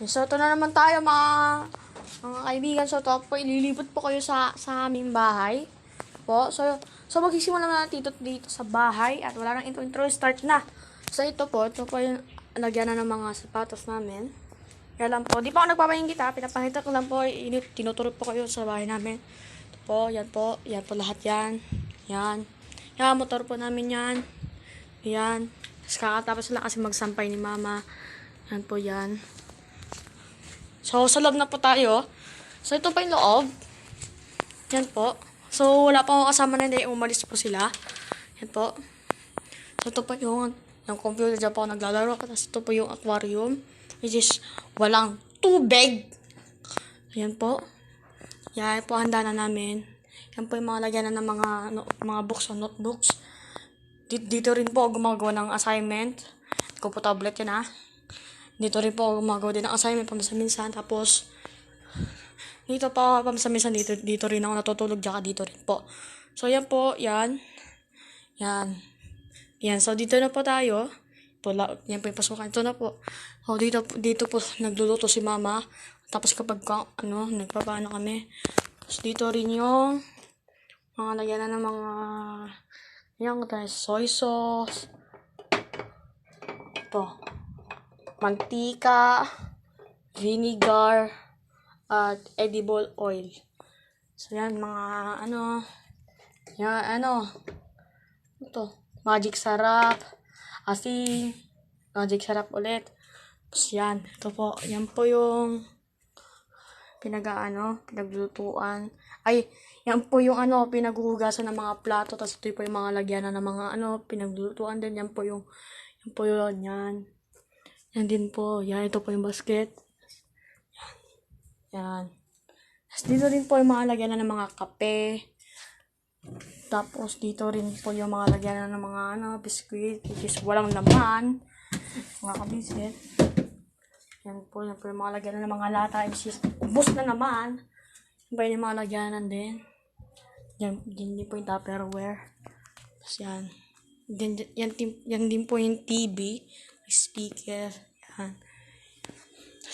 So, ito na naman tayo mga kaibigan. So, ito po, ililibot po kayo sa aming bahay. Po. So magsisimula na dito sa bahay at wala nang intro, start na. So, ito po yung lagyan na ng mga sapatos namin. Kaya lang po, di pa ako nagpapahingit pinapakita ko lang po, tinuturo po kayo sa bahay namin. Ito po, yan po lahat yan. Yan, motor po namin yan. Yan. Tapos kakatapos lang kasi magsampay ni mama. Yan po yan. So, sa loob na po tayo. So, ito pa yung loob. Yan po. So, wala pa ako kasama na hindi. Umalis po sila. Yan po. So, ito pa yung computer. Diyan po ako naglalaro. Tapos, ito po yung aquarium. Which is, walang tubig. Yan po. Yan po, handa na namin. Yan po yung mga lagyan na ng mga books o notebooks. Dito rin po gumagawa ng assignment. Ko po tablet yan Dito rin po gumagawa din ng assignment paminsan-minsan. Tapos, dito pa paminsan-minsan dito rin ako natutulog. Tsaka dito rin po. So, yan po. Yan. So, dito na po tayo. Yan po yung pasukan. Ito na po. So, dito po nagluluto si mama. Tapos kapag nagpapaano kami. Tapos, dito rin yung mga lagyan na ng mga soy sauce. Ito. Mantika, vinegar, at edible oil. So, yan, mga ito, magic sarap, asin, magic sarap ulit. Tapos, yan, ito po, yan po yung pinaglutuan. Yan po yung pinaghuhugasan ng mga plato. Tapos, ito po yung mga lagyanan ng mga pinaglutuan din. Yan po yun, yan. Yan din po. Yan, ito po yung basket. Yan. Tapos dito rin po yung mga lagyan ng mga kape. Tapos dito rin po yung mga lagyan ng mga biscuit. Which is walang laman. Mga kabisit. Yan po yung mga lagyan ng mga lata. Which is ubos na naman. Yung mga lagyanan din. Yan din po yung Tupperware. Tapos yan. Yan din po yung TV. Speaker. Yan.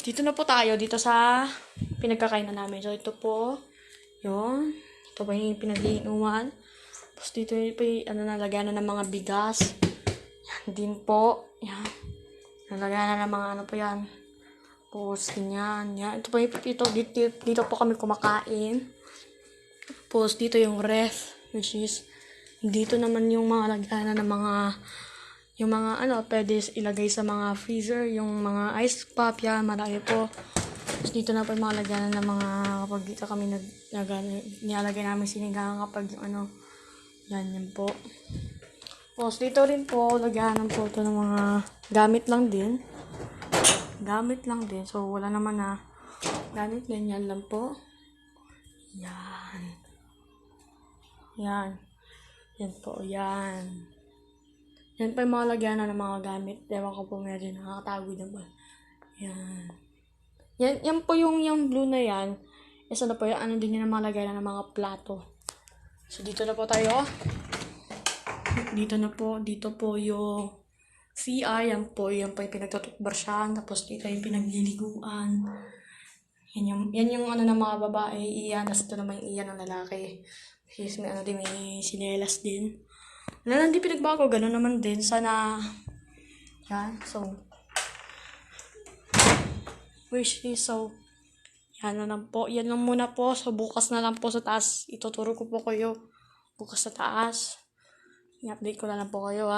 Dito na po tayo. Dito sa pinagkakainan namin. So, ito po. Yun. Ito po yung pinag-iinuman. Tapos dito po yung nalagyan na ng mga bigas. Yan din po. Yan. Nalagyan na ng mga po yan. Tapos, ganyan. Yan. Ito po dito po kami kumakain. Tapos, dito yung ref. Which is, dito naman yung mga lagyan ng mga pwede ilagay sa mga freezer, yung mga ice pop, yan, marami po. Tapos dito na po yung mga lagyan ng mga, kapag dito kami nilalagay namin sinigang kapag yung yan po. Tapos dito rin po, lagyan po ito ng mga gamit lang din. So, wala naman gamit, ganyan lang po. Yan. Yan po, yan. Yan pa yung mga lagyan ng mga gamit. Ewan ko po, medyo nakakatago naman. Yan. Yan po yung blue na yan. Isa na po yung din yung mga lagyan ng mga plato. So, dito na po tayo. Dito po yung CR. Yan po yung pinagtututbrasyan. Tapos dito yung pinagliliguan. Yan yung ng mga babae. Iyan. Tapos ito naman yung iyan ng lalaki. Kasi may sinelas din. Hindi pinagbago, gano'n naman din. Sana, yan, so, yan na lang po. Yan lang muna po. So, bukas na lang po sa taas. Ituturo ko po kayo bukas sa taas. I-update ko na lang po kayo,